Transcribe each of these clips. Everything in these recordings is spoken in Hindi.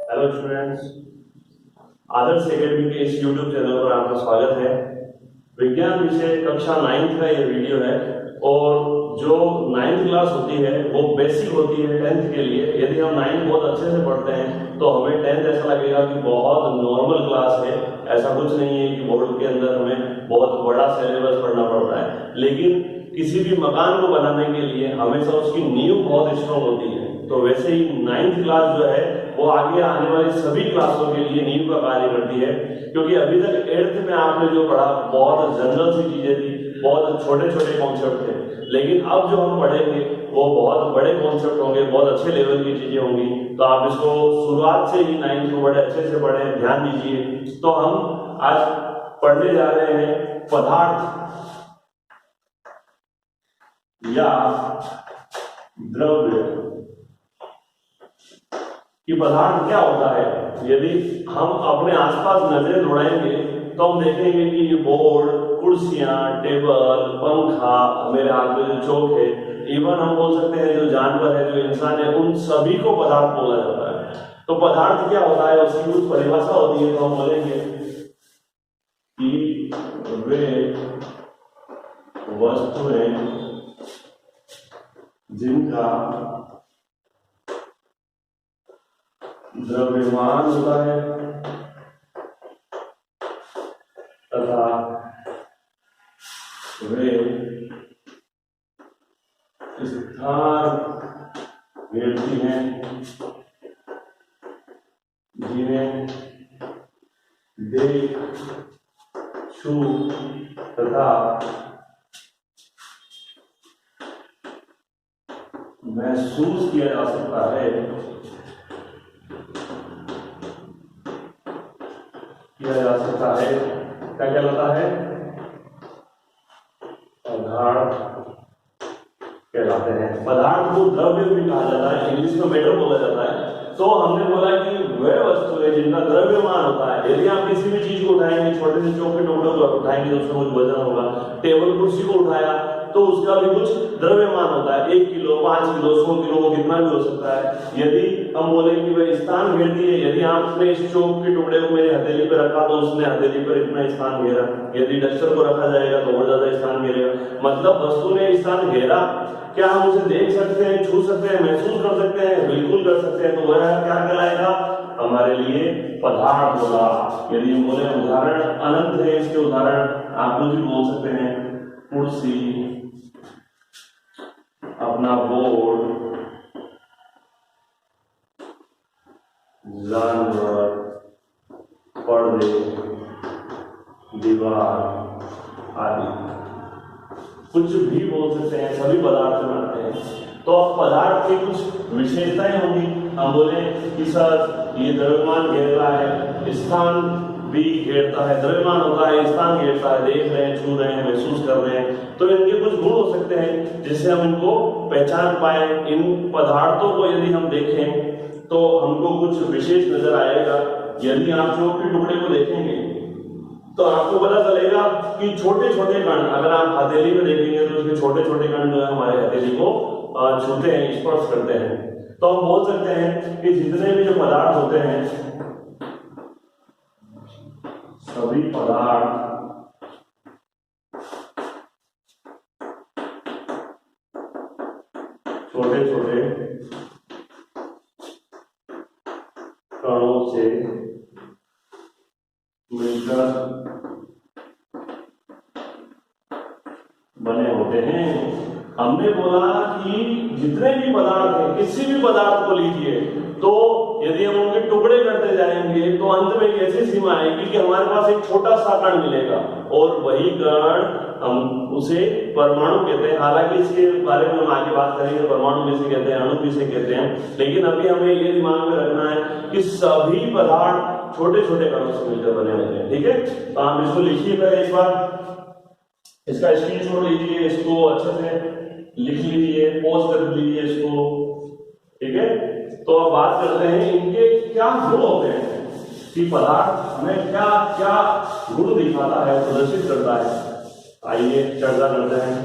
हेलो स्टूडेंट्स, आदर्श एकेडमी के इस यूट्यूब चैनल पर आपका स्वागत है। विज्ञान विषय कक्षा 9th का ये वीडियो है और जो 9th क्लास होती है वो बेसिक होती है 10th के लिए। यदि हम 9th बहुत अच्छे से पढ़ते हैं तो हमें 10th ऐसा लगेगा कि बहुत नॉर्मल क्लास है। ऐसा कुछ नहीं है कि बोर्ड के अंदर हमें बहुत बड़ा सिलेबस पढ़ना पड़ता है, लेकिन किसी भी मकान को बनाने के लिए हमेशा उसकी नींव बहुत स्ट्रांग होती है। तो वैसे ही 9th क्लास जो है वो आगे आने वाली सभी क्लासों के लिए नींव का कार्य करती है, क्योंकि अभी तक 8th में आपने जो पढ़ा बहुत जनरल सी चीजें थी, बहुत छोटे छोटे कॉन्सेप्ट थे, लेकिन अब जो हम पढ़ेंगे वो बहुत बड़े कॉन्सेप्ट होंगे, बहुत अच्छे लेवल की चीजें होंगी। तो आप इसको शुरुआत से ही 9th को बड़े अच्छे से पढ़ें, ध्यान दीजिए। तो हम आज पढ़ने जा रहे हैं पदार्थ या द्रव्य कि पदार्थ क्या होता है। यदि हम अपने आसपास नजर दौड़ाएंगे तो हम देखेंगे कि ये बोर्ड, कुर्सियां, टेबल, पंखा, मेरे हाथ में जो चौक है, इवन हम बोल सकते हैं जो जानवर है, जो इंसान है, उन सभी को पदार्थ बोला जाता है। तो पदार्थ क्या होता है उसकी कुछ परिभाषा होती है, तो हम बोलेंगे कि वे वस्तुएं जिनका द्रव्यमान होता है तथा वे स्थान घेरती हैं, जिन्हें देख, छू तथा महसूस किया जा सकता है, क्या कहलाता है? पदार्थ कहलाते हैं। पदार्थ को द्रव्य भी कहा जाता है, इंग्लिश में मैटर बोला जाता है। तो हमने बोला कि वह वस्तु है जिनका द्रव्यमान होता है। यदि आप किसी भी चीज को उठाएंगे, छोटे से चौक के टुकड़े को उठाएंगे तो उसका कुछ वजन होगा। टेबल कुर्सी को उठाया तो उसका भी कुछ द्रव्यमान होता है, 1 किलो, 5 किलो, 100 किलो, वो कितना भी हो सकता है। यदि हम बोले कि वह स्थान घेरती है, यदि आपने इस चौक के टुकड़े को मेरी हथेली पर रखा तो उसने हथेली पर इतना स्थान घेरा। यदि डस्टर को रखा जाएगा तो और ज्यादा स्थान घेरेगा। मतलब वस्तु ने स्थान घेरा। क्या हम उसे देख सकते हैं, छू सकते हैं, महसूस कर सकते हैं? बिल्कुल कर सकते हैं। तो वह क्या कहलाएगा? हमारे लिए पदार्थ होगा। यदि हम बोले उदाहरण अनंत है, इसके उदाहरण आप कुछ भी बोल सकते हैं। कुर्सी, अपना बोर्ड, जानवर, पर्दे, दीवार आदि कुछ भी बोल सकते हैं, सभी पदार्थ में आते हैं। तो अब पदार्थ की कुछ विशेषताएं होंगी। हम बोले कि सर ये द्रव्यमान घेर रहा है, स्थान भी घेरता है, द्रव्यमान होता है, स्थान घेरता है, देख रहे हैं, छू रहे हैं, महसूस कर रहे हैं। तो इनके कुछ गुण हो सकते हैं जिससे हम इनको पहचान पाए। इन पदार्थों को यदि हम देखें तो हमको कुछ विशेष नजर आएगा। यदि आप चौक के टुकड़े को देखेंगे तो आपको पता चलेगा कि छोटे छोटे कण, अगर आप हथेली में देखेंगे तो उसके छोटे छोटे कण जो है हमारे हथेली को छूते हैं, स्पर्श करते हैं। तो हम बोल सकते हैं कि जितने भी जो पदार्थ होते हैं, सभी पदार्थ छोटे छोटे कणों से मिलकर बने होते हैं। हमने बोला कि जितने भी पदार्थ हैं, किसी भी पदार्थ को लीजिए, तो यदि हम उनके टुकड़े करते जाएंगे तो अंत में एक ऐसी सीमा आएगी कि हमारे पास एक छोटा सा कण मिलेगा, और वही कण हम उसे परमाणु कहते हैं। हालांकि इसके बारे में हम आगे बात करेंगे, परमाणु किसे कहते हैं, अणु किसे कहते हैं, लेकिन अभी हमें ये दिमाग में रखना है कि सभी पदार्थ छोटे छोटे कणों से मिलकर बने होते हैं। ठीक है, तो आप इसको लिखिए पहले एक बार, इसका स्क्रीनशॉट लीजिए, इसको अच्छे से लिख लीजिए, पोस्ट कर लीजिए इसको। ठीक है, तो अब बात करते हैं इनके क्या गुण होते हैं कि पदार्थ हमें क्या क्या गुण दिखाता है, प्रदर्शित करता है। आइए चर्चा करते हैं।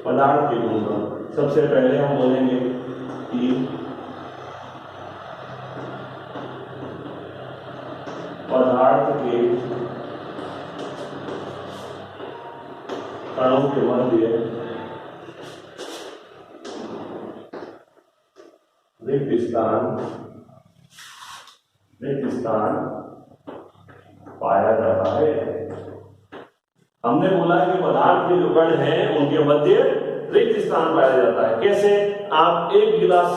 पदार्थ के गुणधर्म। सबसे पहले हम बोलेंगे कि पदार्थ के कणों के मध्य रिक्त स्थान पाया जाता है। हमने बोला कि पदार्थ के जो कण हैं उनके मध्य रिक्त स्थान पाया जाता है। कैसे? आप एक गिलास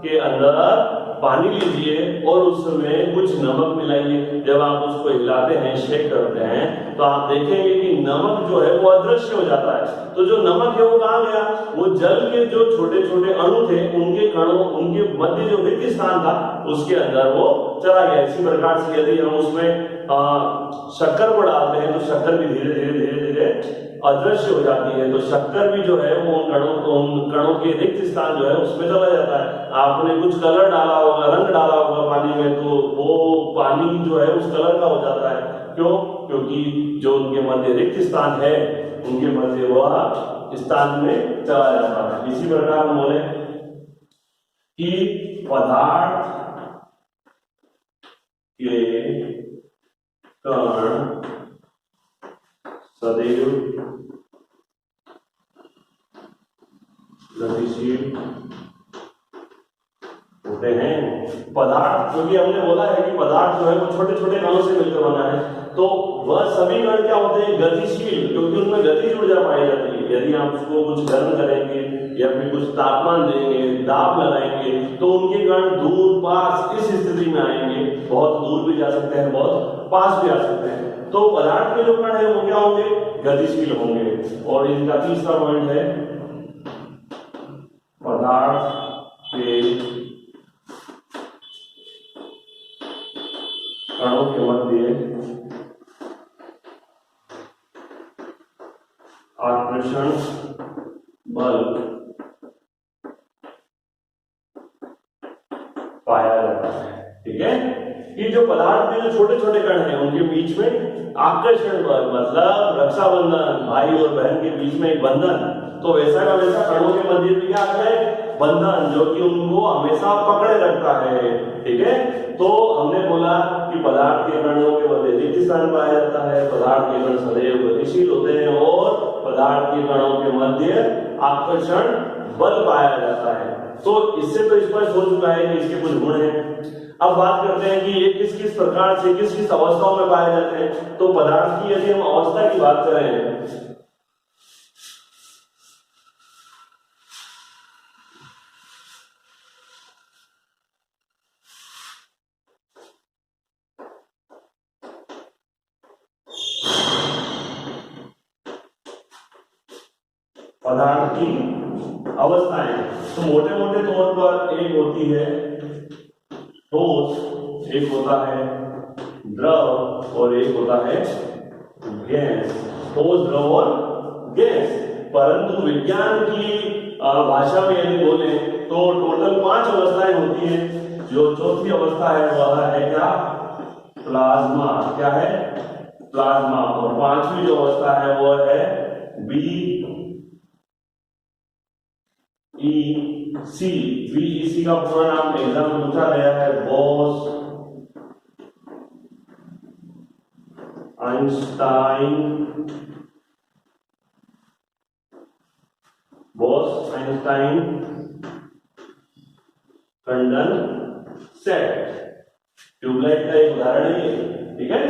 के अंदर पानी लीजिए और उसमें कुछ नमक मिलाइए। जब आप उसको हिलाते हैं, शेक करते हैं, तो आप देखेंगे कि नमक जो है वो अदृश्य हो जाता है। तो जो नमक है वो कहाँ गया? वो जल के जो छोटे छोटे अणु थे उनके कणों, उनके मध्य जो रिक्त स्थान था उसके अंदर वो चला गया। इसी प्रकार से यदि हम उसमें शक्कर को डालते हैं तो शक्कर भी धीरे धीरे धीरे धीरे अदृश्य हो जाती है। तो शक्कर भी जो है वो उन कणों के रिक्त स्थान जो है उसमें चला जाता है। आपने कुछ कलर डाला होगा, रंग डाला होगा पानी में, तो वो पानी जो है उस कलर का हो जाता है। क्यों? क्योंकि जो उनके मध्य रिक्त स्थान है उनके मध्य वह स्थान में चला जाता है। इसी प्रकार हम बोले कि पदार्थ के कण सदैव गतिशील होते हैं। पदार्थ, क्योंकि हमने बोला है कि पदार्थ जो है वो छोटे छोटे कणों से मिलकर बना है, तो वह सभी कण क्या होते हैं? गतिशील, क्योंकि उनमें गतिज ऊर्जा पाई जाती है। यदि आप उसको कुछ गर्म करेंगे या फिर कुछ तापमान देंगे, दाब लगाएंगे, तो उनके कण दूर पास इस स्थिति में आएंगे। बहुत दूर भी जा सकते हैं, बहुत पास भी आ सकते हैं। तो पदार्थ के जो कण है वो क्या होंगे? गतिशील होंगे। और इनका तीसरा पॉइंट है पदार्थ के कणों के मध्य आकर्षण बल पाया जाता है। ठीक है? ये जो पदार्थ के जो छोटे छोटे कण हैं उनके बीच में आकर्षण बल, मतलब रक्षाबंधन, भाई और बहन के बीच में एक बंधन, तो वैसा का वैसा कणों के मध्य भी क्या है? बंधन, जो कि उनको हमेशा पकड़े रखता है। ठीक है? तो हमने बोला कि पदार्थ के कणों के मध्य रिक्त स्थान पाया जाता है, पदार्थ के कण सदैव गतिशील होते हैं और पदार्थ के कणों के मध्य आकर्षण बल पाया जाता है। तो इससे तो स्पष्ट हो चुका है कि इसके कुछ गुण हैं। अब बात करते हैं कि ये किस किस प्रकार से किस किस अवस्थाओं में पाए जाते हैं। तो पदार्थ की यदि हम अवस्था की बात करें, पदार्थ की अवस्थाएं, तो मोटे मोटे तौर पर एक होती है ठोस, एक होता है द्रव और एक होता है गैस। ठोस, द्रव और गैस। परंतु विज्ञान की भाषा में यदि बोले तो टोटल 5 अवस्थाएं होती हैं। जो चौथी अवस्था है वह है क्या? प्लाज्मा। क्या है? प्लाज्मा। और 5वीं जो अवस्था है वह है BEC। BEC का पूरा नाम एग्जाम में पूछा गया है, बॉस आइंस्टाइन कंडेंसेट। ट्यूबलाइट का एक उदाहरण है ये। ठीक है?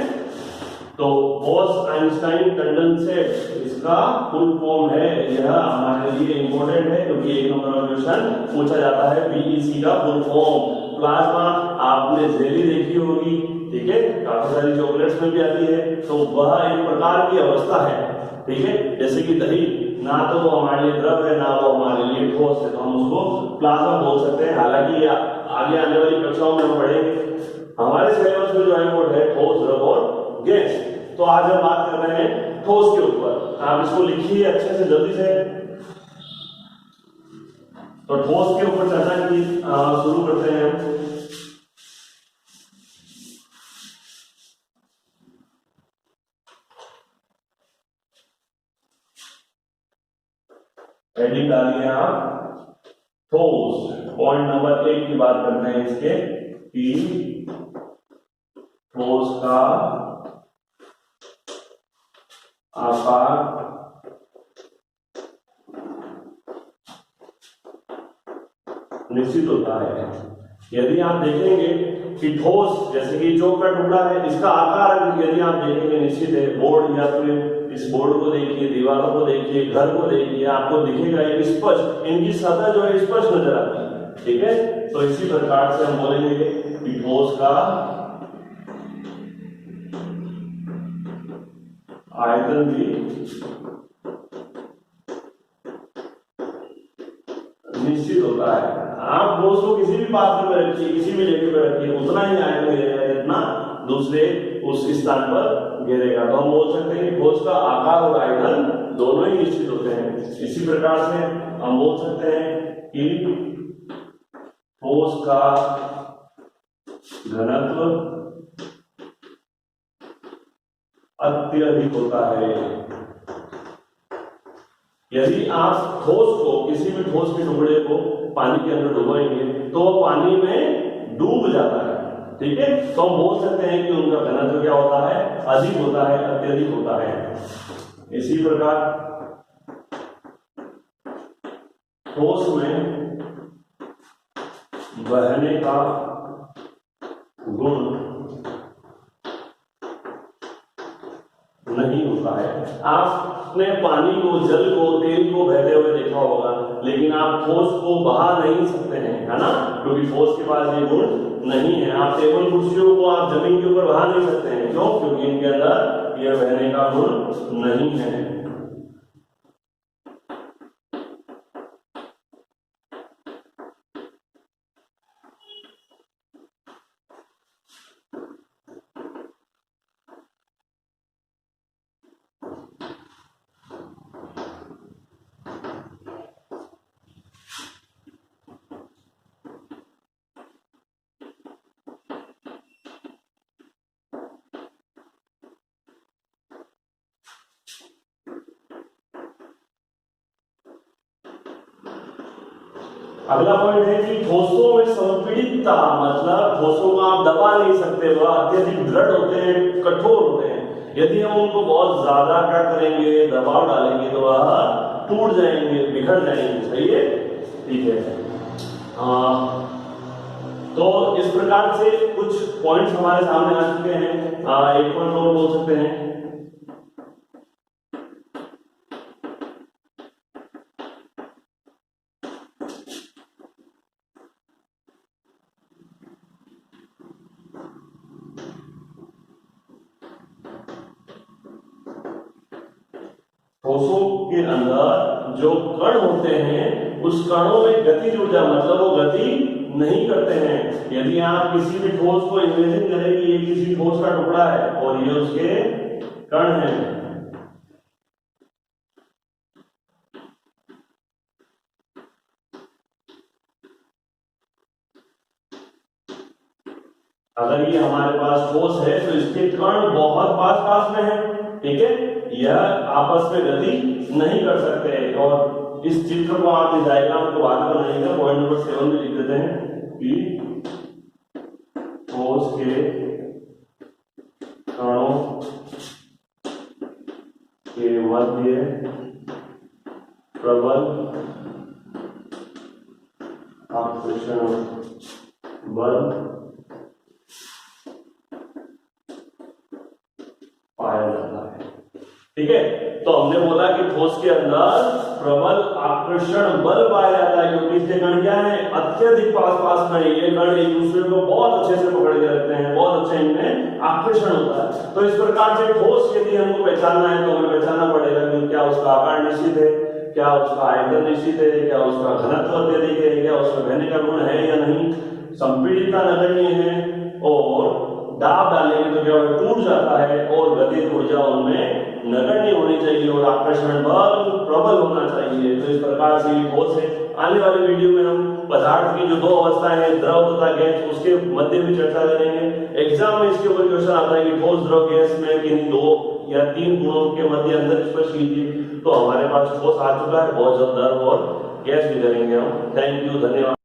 तो बॉस आइंस्टाइन कंडेंसेट इसका फुल फॉर्म है। यह हमारे लिए इंपॉर्टेंट है क्योंकि एक नंबर का क्वेश्चन पूछा जाता है। बीईसी का फुल फॉर्म। प्लाज्मा आपने जेली देखी होगी, ठीक है, काफी सारी चॉकलेट्स में भी आती है, तो वह एक प्रकार की अवस्था है। ठीक है, जैसे कि दही, ना तो वो हमारे लिए द्रव है ना वो हमारे लिए ठोस है, तो हम उसको प्लाज्मा बोल सकते हैं। हालांकि आगे आने वाली कक्षाओं में हम पढ़ेंगे। हमारे सिलेबस में जो है वो है ठोस, द्रव और गैस। तो आज हम बात कर रहे हैं ठोस के ऊपर। आप इसको लिखिए अच्छे से, जल्दी से। तो ठोस के ऊपर चर्चा की शुरू करते हैं हम। हेडिंग डालिए आप ठोस। पॉइंट नंबर 1 की बात करते हैं इसके कि ठोस का आकार निश्चित होता है। यदि आप देखेंगे कि ठोस जैसे कि चौक का टुकड़ा है, इसका आकार यदि आप देखेंगे निश्चित है। बोर्ड या फिर इस बोर्ड को देखिए, दीवारों को देखिए, घर को देखिए, आपको दिखेगा ये स्पष्ट, इनकी सतह जो है स्पष्ट नजर आती है। ठीक है, तो इसी प्रकार से हम बोलेंगे कि ठोस का आयतन भी निश्चित होता है। आप ठोस को किसी भी पात्र में रखिए, किसी भी जगह पर रखिए, उतना ही आयतन घेरेगा जितना दूसरे उस स्थान पर घेरेगा। तो हम बोल सकते हैं कि ठोस का आकार और आयतन दोनों ही निश्चित होते हैं। इसी प्रकार से हम बोल सकते हैं कि ठोस का घनत्व अत्यधिक होता है। यदि आप ठोस को, किसी भी ठोस के टुकड़े को पानी के अंदर डुबोएंगे तो वो पानी में डूब जाता है। ठीक है, तो हम बोल सकते हैं कि उनका घनत्व क्या होता है, अधिक होता है, अत्यधिक होता है। इसी प्रकार ठोस में बहने का गुण नहीं होता है। आपने पानी को, जल को, तेल को बहते हुए देखा होगा, लेकिन आप ठोस को बहा नहीं सकते हैं, है ना, क्योंकि ठोस के पास ये गुण नहीं है। आप टेबल कुर्सियों को आप जमीन के ऊपर बहा नहीं सकते हैं। क्यों? क्योंकि इनके अंदर यह बहने का गुण नहीं है। अगला पॉइंट है कि ठोसों में संपीड़ितता, मतलब ठोसों को आप दबा नहीं सकते, वह अत्यधिक दृढ़ होते हैं, कठोर होते हैं। यदि हम उनको बहुत ज्यादा क्या करेंगे, दबाव डालेंगे तो वह टूट जाएंगे, बिखर जाएंगे। सही है, ठीक है। तो इस प्रकार से कुछ पॉइंट्स हमारे सामने आ चुके हैं। एक पॉइंट और बोल सकते हैं, ठोसों के अंदर जो कण होते हैं, उस कणों में गतिज ऊर्जा, मतलब वो गति नहीं करते हैं। यदि आप किसी भी ठोस को इमेजिन करें कि ये किसी ठोस का टुकड़ा है और ये उसके कण हैं, अगर ये हमारे पास ठोस है तो इसके कण बहुत पास पास में है। ठीक है, यह आपस में गति नहीं कर सकते। और इस चित्र को आप, इस डायग्राम को बाद में बनाइएगा। पॉइंट नंबर 7 में लिख देते हैं कि ठोस के कणों के मध्य प्रबल आकर्षण बल पाया जाता है। ठीक है, तो हमने बोला कि ठोस के अंदर प्रबल आकर्षण बल पाया जाता है, क्योंकि इसके कण क्या है, अत्यधिक पास पास में। ये कण एक दूसरे को बहुत अच्छे से पकड़ के रखते हैं, बहुत अच्छा इनमें आकर्षण होता है। तो इस प्रकार से ठोस यदि हमको पहचानना है तो हमें पहचानना पड़ेगा कि क्या उसका आकार निश्चित है, क्या उसका आयतन निश्चित है, क्या उसका घनत्व अत्यधिक है, क्या उसका बहने का गुण है या नहीं, संपीड़ितता नगण्य है, और दाब डालेंगे तो क्या टूट जाता है, और गतिज ऊर्जा उनमें नगण्य होनी चाहिए, और आकर्षण बल प्रबल होना चाहिए। तो इस प्रकार से ठोस है। आने वाले वीडियो में हम पदार्थ की जो दो अवस्थाएं हैं, द्रव तथा गैस, उसके मध्य भी चर्चा करेंगे। एग्जाम में इसके ऊपर क्वेश्चन आता है कि ठोस द्रव गैस में किन दो या 3 गुणों के मध्य अंतर स्पष्ट कीजिए। तो हमारे पास ठोस आ चुका है, बहुत जल्द और गैस भी करेंगे हम। थैंक यू, धन्यवाद।